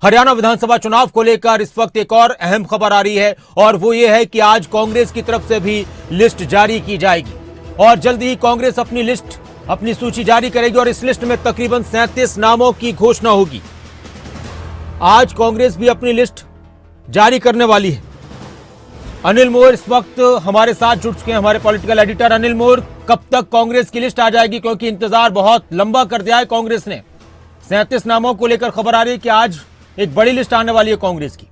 हरियाणा विधानसभा चुनाव को लेकर इस वक्त एक और अहम खबर आ रही है और वो ये है कि आज कांग्रेस की तरफ से भी लिस्ट जारी की जाएगी और जल्द ही कांग्रेस अपनी लिस्ट, अपनी सूची जारी करेगी और इस लिस्ट में तकरीबन 37 नामों की घोषणा होगी। आज कांग्रेस भी अपनी लिस्ट जारी करने वाली है। अनिल मोर इस वक्त हमारे साथ जुड़ चुके हैं, हमारे पॉलिटिकल एडिटर। अनिल मोर, कब तक कांग्रेस की लिस्ट आ जाएगी? क्योंकि इंतजार बहुत लंबा कर दिया है कांग्रेस ने। 37 नामों को लेकर खबर आ रही है कि आज एक बड़ी लिस्ट आने वाली है कांग्रेस की।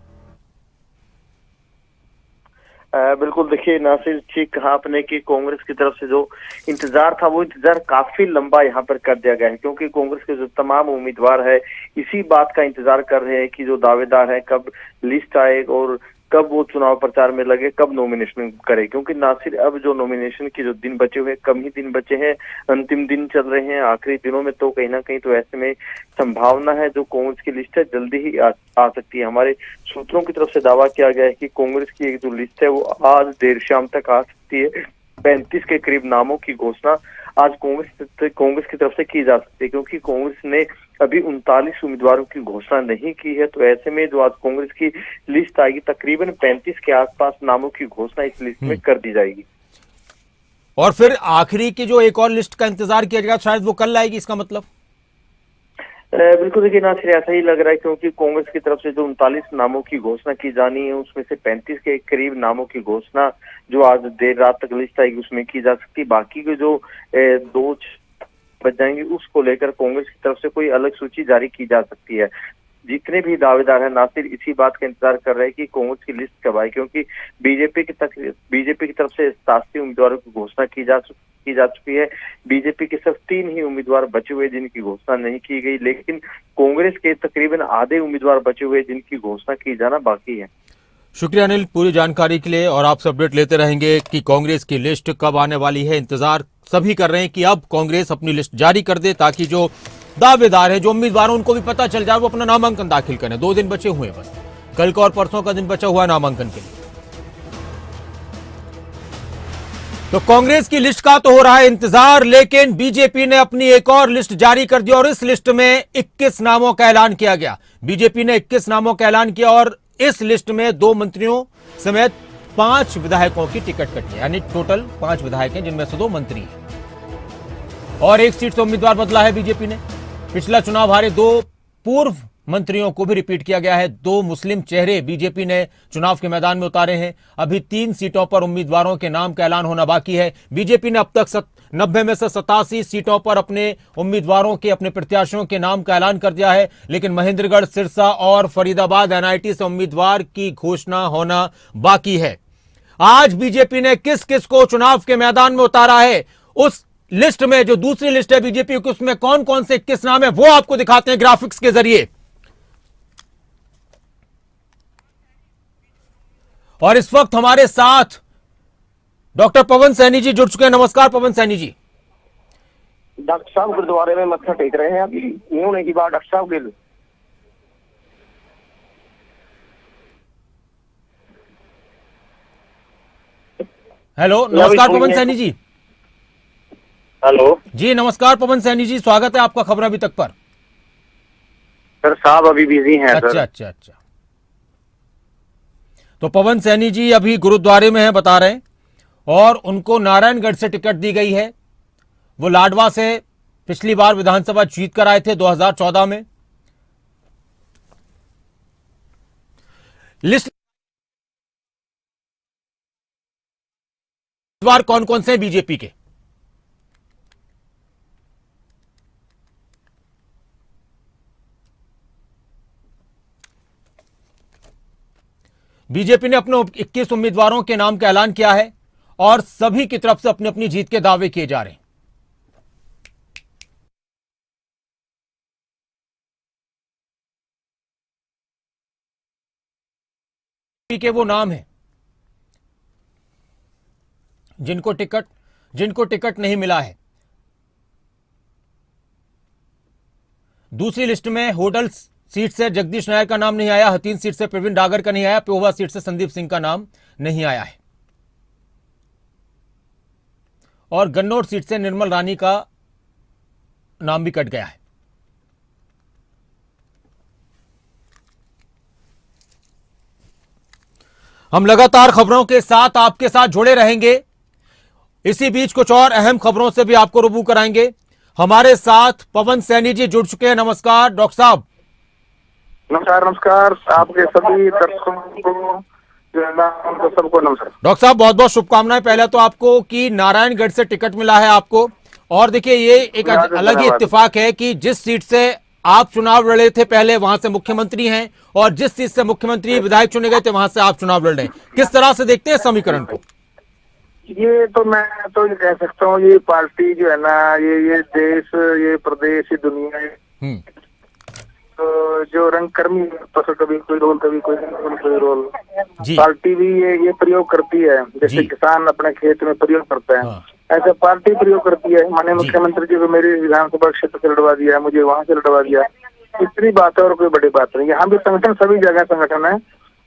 बिल्कुल, देखिए नासिर, ठीक कहा आपने कि कांग्रेस की तरफ से जो इंतजार था वो इंतजार काफी लंबा यहाँ पर कर दिया गया है, क्योंकि कांग्रेस के जो तमाम उम्मीदवार है इसी बात का इंतजार कर रहे हैं कि जो दावेदार है कब लिस्ट आए और कब वो चुनाव प्रचार में लगे, कब नॉमिनेशन करे। क्योंकि नासिर, अब जो नॉमिनेशन के जो दिन बचे हुए, कम ही दिन बचे हैं, अंतिम दिन चल रहे हैं आखिरी दिनों में, तो कहीं ना कहीं तो ऐसे में संभावना है जो कांग्रेस की लिस्ट है जल्दी ही आ सकती है। हमारे सूत्रों की तरफ से दावा किया गया है कि कांग्रेस की एक जो लिस्ट है वो आज देर शाम तक आ सकती है। 35 के करीब नामों की घोषणा आज कांग्रेस की तरफ से की जा सकती है, क्योंकि कांग्रेस ने अभी 39 उम्मीदवारों की घोषणा नहीं की है। तो ऐसे में जो आज कांग्रेस की लिस्ट आएगी, तकरीबन 35 के आसपास नामों की घोषणा इस लिस्ट में कर दी जाएगी। और फिर आखिरी की जो एक और लिस्ट का इंतजार किया जाएगा, शायद वो कल आएगी, इसका मतलब? बिल्कुल, देखिए नासिर, ऐसा ही लग रहा है, क्योंकि कांग्रेस की तरफ से जो 39 नामों की घोषणा की जानी है उसमें से 35 के करीब नामों की घोषणा जो आज देर रात तक लिस्ट आएगी उसमें की जा सकती है। बाकी के जो 2 बच जाएंगे उसको लेकर कांग्रेस की तरफ से कोई अलग सूची जारी की जा सकती है। जितने भी दावेदार हैं नासिर इसी बात का इंतजार कर रहे हैं कि कांग्रेस की लिस्ट कब आए, क्योंकि बीजेपी की तरफ से 87 उम्मीदवारों की घोषणा की जा चुकी है। बीजेपी के सिर्फ 3 ही उम्मीदवार बचे हुए जिनकी घोषणा नहीं की गई, लेकिन कांग्रेस के तकरीबन आधे उम्मीदवार बचे हुए जिनकी घोषणा की जाना बाकी है। शुक्रिया अनिल पूरी जानकारी के लिए, और आपसे अपडेट लेते रहेंगे कि कांग्रेस की लिस्ट कब आने वाली है। इंतजार सभी कर रहे हैं कि अब कांग्रेस अपनी लिस्ट जारी कर दे, ताकि जो दावेदार है, जो उम्मीदवार, उनको भी पता चल जाए, वो अपना नामांकन दाखिल करें। 2 दिन बचे हुए हैं बस, कल का और परसों का दिन बचा हुआ है नामांकन के लिए। तो कांग्रेस की लिस्ट का तो हो रहा है इंतजार, लेकिन बीजेपी ने अपनी एक और लिस्ट जारी कर दी और इस लिस्ट में 21 नामों का ऐलान किया गया। बीजेपी ने 21 नामों का ऐलान किया और इस लिस्ट में 2 मंत्रियों समेत 5 विधायकों की टिकट कटी है, यानी टोटल 5 विधायक हैं, जिनमें से 2 मंत्री हैं। और 1 सीट से उम्मीदवार बदला है बीजेपी ने। पिछला चुनाव हारे 2 पूर्व मंत्रियों को भी रिपीट किया गया है। 2 मुस्लिम चेहरे बीजेपी ने चुनाव के मैदान में उतारे हैं। अभी 3 सीटों पर उम्मीदवारों के नाम का ऐलान होना बाकी है। बीजेपी ने अब तक 90 में से 87 सीटों पर अपने उम्मीदवारों के, अपने प्रत्याशियों के नाम का ऐलान कर दिया है, लेकिन महेंद्रगढ़, सिरसा और फरीदाबाद एनआईटी से उम्मीदवार की घोषणा होना बाकी है। आज बीजेपी ने किस किस को चुनाव के मैदान में उतारा है, उस लिस्ट में, जो दूसरी लिस्ट है बीजेपी की, उसमें कौन कौन से 21 नाम है, वो आपको दिखाते हैं ग्राफिक्स के जरिए। और इस वक्त हमारे साथ डॉक्टर पवन सैनी जी जुड़ चुके हैं। नमस्कार पवन सैनी जी। डॉक्टर साहब गुरुद्वारे में मत्था टेक रहे हैं अभी, नहीं होने की बात डॉक्टर साहब के। हेलो, नमस्कार पवन सैनी जी। हेलो जी नमस्कार पवन सैनी जी, स्वागत है आपका खबर अभी तक पर। सर, साहब अभी बिजी हैं। अच्छा। तो पवन सैनी जी अभी गुरुद्वारे में हैं, बता रहे हैं, और उनको नारायणगढ़ से टिकट दी गई है। वो लाडवा से पिछली बार विधानसभा जीत कर आए थे 2014 में। लिस्ट उम्मीदवार कौन कौन से हैं बीजेपी के? बीजेपी ने अपने 21 उम्मीदवारों के नाम का ऐलान किया है और सभी की तरफ से अपनी अपनी जीत के दावे किए जा रहे हैं। के वो नाम हैं जिनको टिकट नहीं मिला है। दूसरी लिस्ट में होडल सीट से जगदीश नायर का नाम नहीं आया, हथीन सीट से प्रवीण डागर का नहीं आया, पेहोवा सीट से संदीप सिंह का नाम नहीं आया है, और गन्नौर सीट से निर्मल रानी का नाम भी कट गया है। हम लगातार खबरों के साथ आपके साथ जुड़े रहेंगे। इसी बीच कुछ और अहम खबरों से भी आपको रूबरू कराएंगे। हमारे साथ पवन सैनी जी जुड़ चुके हैं। नमस्कार डॉक्टर साहब। नमस्कार नमस्कार, आपके सभी दर्शकों को उनको सबको नमस्कार। डॉक्टर साहब बहुत बहुत शुभकामनाएं पहले तो आपको कि नारायणगढ़ से टिकट मिला है आपको। और देखिए ये एक अलग ही इत्तेफाक है कि जिस सीट से आप चुनाव लड़े थे पहले वहां से मुख्यमंत्री हैं, और जिस सीट से मुख्यमंत्री विधायक चुने गए थे वहां से आप चुनाव लड़ रहे हैं। किस तरह से देखते हैं समीकरण को? ये तो मैं तो ये कह सकता हूँ, ये पार्टी जो है ना, ये देश, ये प्रदेश, ये दुनिया, तो जो रंगकर्मी तो कभी कोई रोल, कभी कोई रोल, पार्टी भी ये प्रयोग करती है। जैसे किसान अपने खेत में प्रयोग करता है, ऐसा पार्टी प्रयोग करती है। माननीय मुख्यमंत्री जी को मेरे विधानसभा क्षेत्र से लड़वा दिया, मुझे वहां से लड़वा दिया, इतनी बात है और कोई बड़ी बात नहीं। यहाँ भी संगठन, सभी जगह संगठन है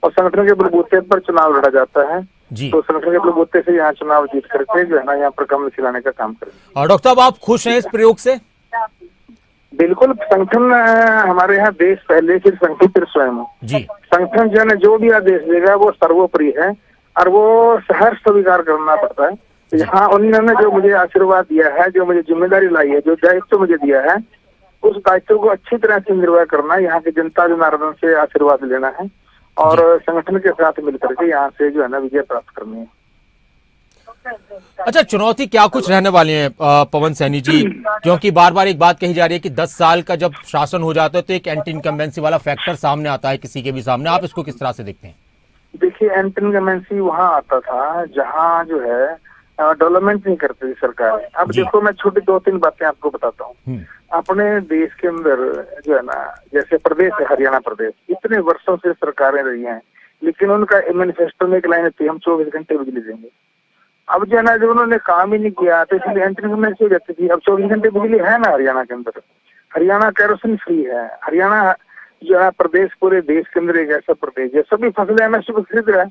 और संगठन के बलबूते पर चुनाव लड़ा जाता है। तो संगठन के बलबूते से यहाँ चुनाव जीत करके जो है ना, यहाँ पर कमल खिलाने का काम करें। और डॉक्टर साहब आप खुश हैं इस प्रयोग से? बिल्कुल। संगठन हमारे यहाँ देश पहले, फिर संगठन, फिर स्वयं जी। संगठन जो है जो भी आदेश देगा वो सर्वोपरि है और वो सहर्ष स्वीकार करना पड़ता है। यहाँ उन्होंने जो मुझे आशीर्वाद दिया है, जो मुझे जिम्मेदारी लाई है, जो दायित्व मुझे दिया है, उस दायित्व को अच्छी तरह से निर्वाह करना, यहाँ की जनता जनार्दन से आशीर्वाद लेना है और संगठन के साथ मिलकर के यहाँ से जो है ना विजय प्राप्त करनी है। अच्छा, चुनौती क्या कुछ रहने वाली है पवन सैनी जी? क्योंकि बार बार एक बात कही जा रही है कि 10 साल का जब शासन हो जाता है तो एक एंटी इनकम्बेंसी वाला फैक्टर सामने आता है किसी के भी सामने। आप इसको किस तरह से देखते हैं? देखिए, एंटी इनकम्बेंसी वहाँ आता था जहाँ जो है डेवलपमेंट नहीं करती थी सरकार। अब देखो, मैं छोटी 2-3 बातें आपको बताता हूँ। अपने देश के अंदर जो है ना, जैसे प्रदेश है हरियाणा प्रदेश, इतने वर्षों से सरकारें रही हैं, लेकिन उनका मैनिफेस्टो में एक लाइन थी, हम 24 घंटे बिजली देंगे। अब जो है ना, जब उन्होंने काम ही नहीं किया तो इसलिए एंटी इनकम्बेंसी हो जाती थी। अब 24 घंटे बिजली है ना हरियाणा के अंदर, हरियाणा केरोसिन फ्री है। हरियाणा जो है प्रदेश पूरे देश के अंदर एक ऐसा प्रदेश है, सभी फसलें एमएसपी पर खरीद रहा है।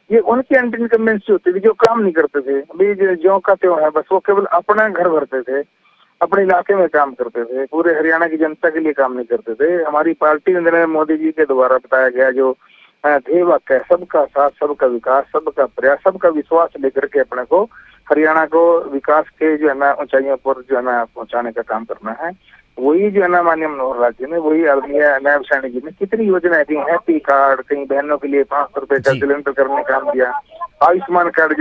ये उनकी एंटी इनकम्बेंसी होती थी जो काम नहीं करते थे। अभी ज्यों का त्यों है, बस वो केवल अपना घर भरते थे, अपने इलाके में काम करते थे, पूरे हरियाणा की जनता के लिए काम नहीं करते थे। हमारी पार्टी नरेंद्र मोदी जी के द्वारा बताया गया जो ध्येय वाक्य है, सबका साथ, सबका विकास, सबका प्रयास, सबका विश्वास लेकर के अपने को हरियाणा को विकास के जो है ना ऊंचाइयों पर जो है ना पहुंचाने का काम करना है। वही जो है ना माननीय मनोहर लाल जी ने, वही नायब सैनी जी ने कितनी योजनाएं दी, हैप्पी कार्ड, कहीं बहनों के लिए 500 रुपए का सिलेंडर करने का काम दिया, आयुष्मान कार्ड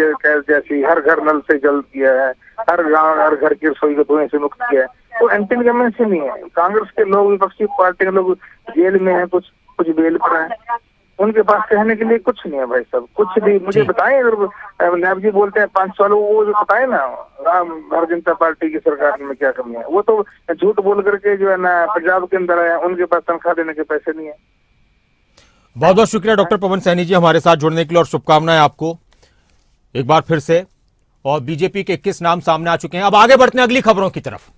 जैसी, हर घर नल से जल दिया है, हर गांव हर घर की रसोई को धुएं से मुक्त किया है। तो एंटी इनकम्बेंसी नहीं है। कांग्रेस के लोग, विपक्षी पार्टी के लोग जेल में है, कुछ बेल पर है, उनके पास कहने के लिए कुछ नहीं है भाई साहब, कुछ भी। मुझे बताएं, अगर नायब जी बोलते हैं 5 साल, वो जो बताए ना भारतीय जनता पार्टी की सरकार में क्या कमी है, वो तो झूठ बोल करके जो है ना पंजाब के अंदर है, उनके पास तनख्वाह देने के पैसे नहीं है। बहुत बहुत शुक्रिया डॉक्टर पवन सैनी जी हमारे साथ जुड़ने के लिए, और शुभकामनाएं आपको एक बार फिर से। और बीजेपी के 21 नाम सामने आ चुके हैं। अब आगे बढ़ते हैं अगली खबरों की तरफ।